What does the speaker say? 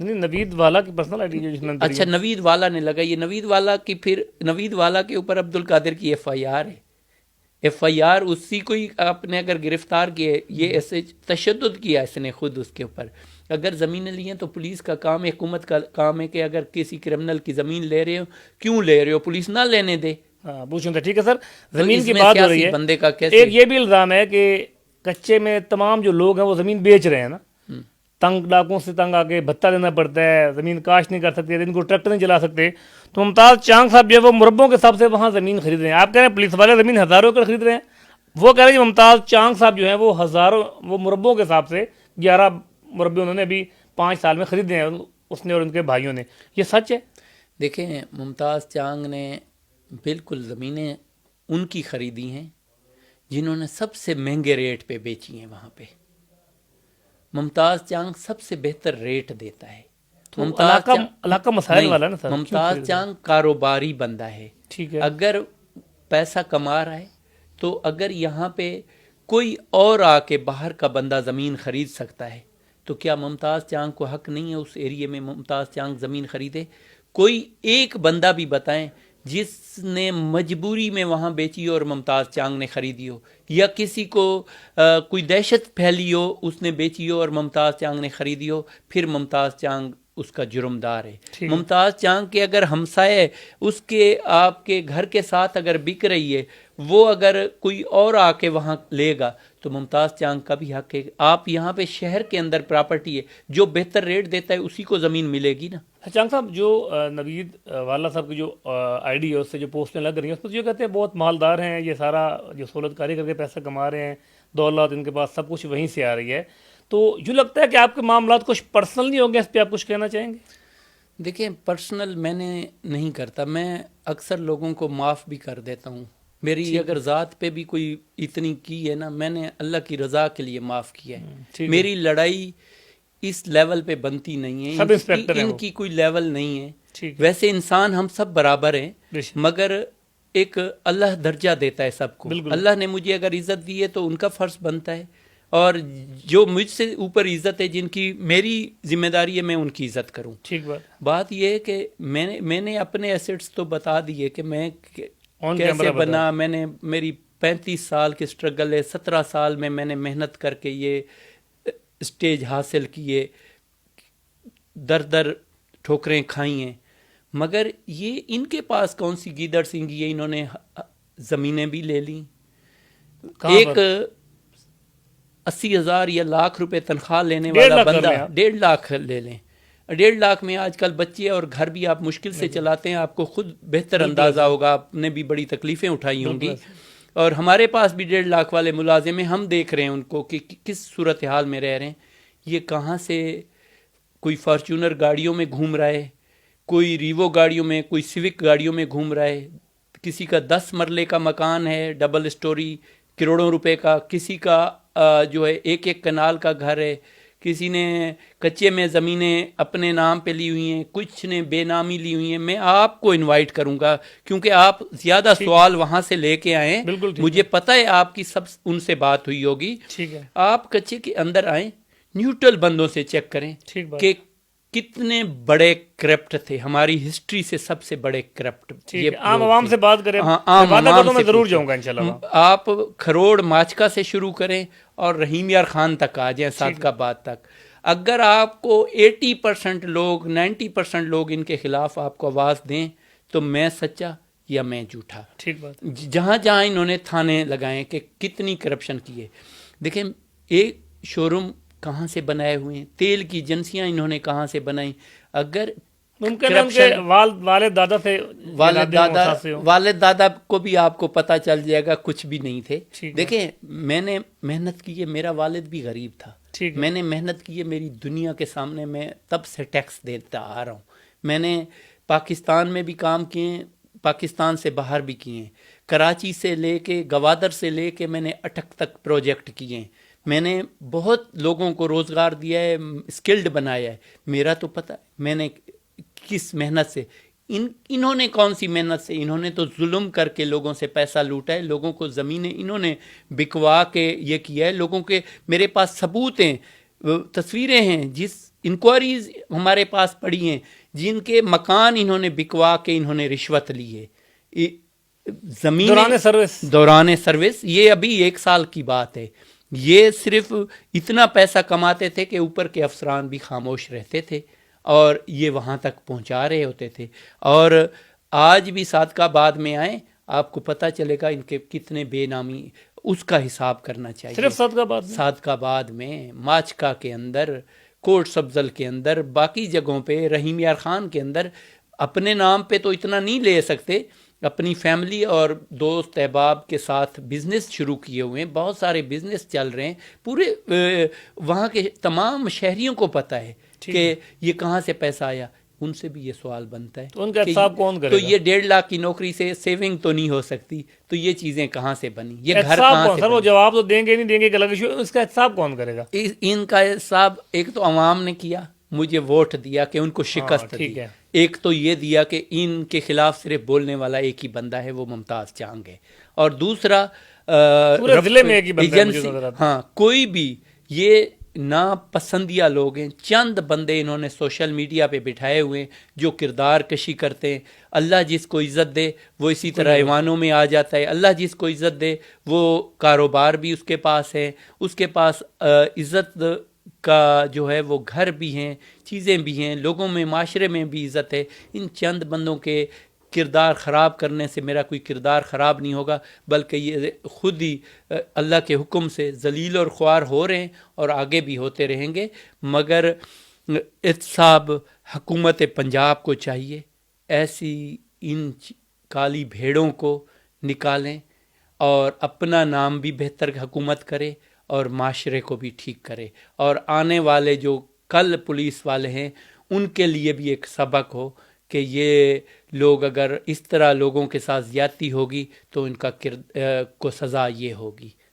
نہیں، نوید والا کی پرسنل آئی ڈی جو جس نے اندر اچھا نوید والا نے لگا، یہ نوید والا کی، پھر نوید والا کے اوپر عبد القادر کی ایف آئی آر ہے، ایف آئی آر اسی کو ہی آپ نے اگر گرفتار کیے، یہ ایسے تشدد کیا اس نے خود اس کے اوپر. اگر زمینیں لی ہیں تو پولیس کا کام ہے، حکومت کا کام ہے کہ اگر کسی کرمنل کی زمین لے رہے ہو کیوں لے رہے ہو، پولیس نہ لینے دے. ہاں پوچھیں تو ٹھیک ہے سر. تو زمین اس کی میں بات ہو رہی سیاسی ہے، بندے کا کیسے؟ ایک یہ بھی الزام ہے کہ کچے میں تمام جو لوگ ہیں وہ زمین بیچ رہے ہیں نا، تنگ ڈاکوں سے تنگ آ کے بھتہ دینا پڑتا ہے، زمین کاشت نہیں کر سکتے، ان کو ٹریکٹر نہیں چلا سکتے. تو ممتاز چانگ صاحب جو ہے وہ مربوں کے حساب سے وہاں زمین خرید رہے ہیں. آپ کہہ رہے ہیں پولیس والے زمین ہزاروں ایکڑ خرید رہے ہیں، وہ کہہ رہے ہیں کہ ممتاز چانگ صاحب جو ہیں وہ ہزاروں، وہ مربوں کے حساب سے 11 مربے انہوں نے ابھی 5 سال میں خریدے ہیں، اس نے اور ان کے بھائیوں نے. یہ سچ ہے؟ دیکھیں ممتاز چانگ نے بالکل زمینیں ان کی خریدی ہیں جنہوں نے سب سے مہنگے ریٹ پہ بیچی ہیں. وہاں پہ ممتاز چانگ سب سے بہتر ریٹ دیتا ہے. علاقہ مسائل والا ہے نا سر. ممتاز چانگ کاروباری بندہ ہے. ٹھیک ہے. اگر پیسہ کما رہا ہے تو اگر یہاں پہ کوئی اور آ کے باہر کا بندہ زمین خرید سکتا ہے تو کیا ممتاز چانگ کو حق نہیں ہے اس ایریے میں ممتاز چانگ زمین خریدے؟ کوئی ایک بندہ بھی بتائیں جس نے مجبوری میں وہاں بیچی ہو اور ممتاز چانگ نے خریدی ہو، یا کسی کو کوئی دہشت پھیلی ہو اس نے بیچی ہو اور ممتاز چانگ نے خریدی ہو، پھر ممتاز چانگ اس کا جرمدار ہے. ممتاز چانگ کے اگر ہمسائے اس کے آپ کے گھر کے ساتھ اگر بک رہی ہے، وہ اگر کوئی اور آ کے وہاں لے گا تو ممتاز چانگ کا بھی حق ہے. آپ یہاں پہ شہر کے اندر پراپرٹی ہے، جو بہتر ریٹ دیتا ہے اسی کو زمین ملے گی نا. چانگ صاحب جو نوید والا صاحب کی جو آئی ڈی ہے اس سے جو پوسٹیں لگ رہی ہیں اس پر جو کہتے ہیں بہت مالدار ہیں، یہ سارا جو سہولت کاری کر کے پیسہ کما رہے ہیں، دولت ان کے پاس سب کچھ وہیں سے آ رہی ہے، تو جو لگتا ہے کہ آپ کے معاملات کچھ پرسنل نہیں ہوں گے، اس پہ آپ کچھ کہنا چاہیں گے؟ دیکھیں پرسنل میں نے نہیں کرتا، میں اکثر لوگوں کو معاف بھی کر دیتا ہوں. میری اگر ذات پہ بھی کوئی اتنی کی ہے نا، میں نے اللہ کی رضا کے لیے معاف کیا ہے. میری لڑائی اس لیول پہ بنتی نہیں ہے، سب انسپیکٹر ہیں ان کی کوئی لیول نہیں ہے. ویسے انسان ہم سب برابر ہیں، مگر ایک اللہ درجہ دیتا ہے سب کو. اللہ نے مجھے اگر عزت دی ہے تو ان کا فرض بنتا ہے، اور جو مجھ سے اوپر عزت ہے، جن کی میری ذمہ داری ہے، میں ان کی عزت کروں. ٹھیک بات یہ ہے کہ میں نے اپنے ایسٹس تو بتا دیے کہ میں کیسے بنا. میں نے میری 35 سال کی سٹرگل ہے، 17 سال میں نے محنت کر کے یہ اسٹیج حاصل کیے، در ٹھوکریں کھائی ہیں. مگر یہ ان کے پاس کون سی گیدڑ سینگی ہے، انہوں نے زمینیں بھی لے لیں. ایک 80,000 یا لاکھ روپے تنخواہ لینے والا بندہ 1.5 لاکھ لے لیں. 1.5 لاکھ میں آج کل بچے اور گھر بھی آپ مشکل سے چلاتے ہیں، آپ کو خود بہتر اندازہ ہوگا، آپ نے بھی بڑی تکلیفیں اٹھائی ہوں گی. اور ہمارے پاس بھی 1.5 لاکھ والے ملازم ہیں، ہم دیکھ رہے ہیں ان کو کہ کس صورتحال میں رہ رہے ہیں. یہ کہاں سے کوئی فارچونر گاڑیوں میں گھوم رہا ہے، کوئی ریوو گاڑیوں میں، کوئی سیوک گاڑیوں میں گھوم رہا ہے. کسی کا 10 مرلے کا مکان ہے، ڈبل اسٹوری، کروڑوں روپے کا. کسی کا جو ہے ایک کنال کا گھر ہے. کسی نے کچے میں زمینیں اپنے نام پہ لی ہوئی ہیں، کچھ نے بے نامی لی ہوئی ہیں. میں آپ کو انوائٹ کروں گا کیونکہ آپ زیادہ سوال وہاں سے لے کے آئیں، مجھے پتہ ہے آپ کی سب ان سے بات ہوئی ہوگی. آپ کچے کے اندر آئیں، نیوٹرل بندوں سے چیک کریں کہ کتنے بڑے کرپٹ تھے. ہماری ہسٹری سے سب سے بڑے کرپٹ عام عوام سے بات کریں. میں ضرور جاؤں گا انشاءاللہ. آپ کھروڑ ماچکا سے شروع کریں اور رحیم یار خان تک آ جائیں، صادقہ آباد تک. اگر آپ کو 80% لوگ 90% لوگ ان کے خلاف آپ کو آواز دیں تو میں سچا یا میں جھوٹا. ٹھیک بات. جہاں جہاں انہوں نے تھانے لگائے کہ کتنی کرپشن کی ہے. دیکھیں ایک شوروم کہاں سے بنائے ہوئے ہیں، تیل کی ایجنسیاں انہوں نے کہاں سے بنائی. اگر ممکن ہے ان کے والد دادا سے، والد دادا کو بھی آپ کو پتہ چل جائے گا کچھ بھی نہیں تھے. دیکھیں میں نے محنت کی ہے، میرا والد بھی غریب تھا، میں نے محنت کی ہے. میری دنیا کے سامنے میں تب سے ٹیکس دیتا آ رہا ہوں. میں نے پاکستان میں بھی کام کیے ہیں، پاکستان سے باہر بھی کیے ہیں. کراچی سے لے کے گوادر سے لے کے میں نے اٹک تک پروجیکٹ کیے ہیں. میں نے بہت لوگوں کو روزگار دیا ہے، اسکلڈ بنایا ہے. میرا تو پتہ میں نے کس محنت سے. انہوں نے کون سی محنت سے؟ انہوں نے تو ظلم کر کے لوگوں سے پیسہ لوٹا ہے، لوگوں کو زمینیں انہوں نے بکوا کے یہ کیا ہے. لوگوں کے میرے پاس ثبوت ہیں، تصویریں ہیں. جس انکوائریز ہمارے پاس پڑی ہیں جن کے مکان انہوں نے بکوا کے انہوں نے رشوت لی ہے زمین دوران سروس. یہ ابھی 1 سال کی بات ہے. یہ صرف اتنا پیسہ کماتے تھے کہ اوپر کے افسران بھی خاموش رہتے تھے اور یہ وہاں تک پہنچا رہے ہوتے تھے. اور آج بھی صادق آباد میں آئیں آپ کو پتہ چلے گا ان کے کتنے بے نامی, اس کا حساب کرنا چاہیے. صرف صادق آباد میں, ماچکا کے اندر, کوٹ سبزل کے اندر, باقی جگہوں پہ, رحیم یار خان کے اندر. اپنے نام پہ تو اتنا نہیں لے سکتے, اپنی فیملی اور دوست احباب کے ساتھ بزنس شروع کیے ہوئے ہیں, بہت سارے بزنس چل رہے ہیں. پورے وہاں کے تمام شہریوں کو پتہ ہے کہ یہ کہاں سے پیسہ آیا. ان سے بھی یہ سوال بنتا ہے تو ان کا حساب کون کرے گا؟ تو یہ 1.5 لاکھ کی نوکری سے سیونگ تو نہیں ہو سکتی, تو یہ چیزیں کہاں سے بنی, یہ گھر کہاں سے بنی؟ وہ جواب تو دیں گے نہیں دیں گے کہ الگ ایشو, اس کا حساب کون کرے گا؟ ان کا حساب ایک تو عوام نے کیا, مجھے ووٹ دیا کہ ان کو شکست دی. ایک تو یہ دیا کہ ان کے خلاف صرف بولنے والا ایک ہی بندہ ہے, وہ ممتاز چانگ ہے. اور دوسرا پورے ضلع میں ایک ہی بندہ ہے. ہاں, کوئی بھی یہ ناپسندیدہ لوگ ہیں, چند بندے انہوں نے سوشل میڈیا پہ بٹھائے ہوئے ہیں جو کردار کشی کرتے ہیں. اللہ جس کو عزت دے وہ اسی طرح ایوانوں میں آ جاتا ہے, اللہ جس کو عزت دے وہ کاروبار بھی اس کے پاس ہے, اس کے پاس عزت کا جو ہے وہ گھر بھی ہیں, چیزیں بھی ہیں, لوگوں میں معاشرے میں بھی عزت ہے. ان چند بندوں کے کردار خراب کرنے سے میرا کوئی کردار خراب نہیں ہوگا, بلکہ یہ خود ہی اللہ کے حکم سے ذلیل اور خوار ہو رہے ہیں اور آگے بھی ہوتے رہیں گے. مگر احتساب حکومت پنجاب کو چاہیے ایسی ان کالی بھیڑوں کو نکالیں اور اپنا نام بھی بہتر حکومت کرے اور معاشرے کو بھی ٹھیک کرے, اور آنے والے جو کل پولیس والے ہیں ان کے لیے بھی ایک سبق ہو کہ یہ لوگ اگر اس طرح لوگوں کے ساتھ زیادتی ہوگی تو ان کا کو سزا یہ ہوگی.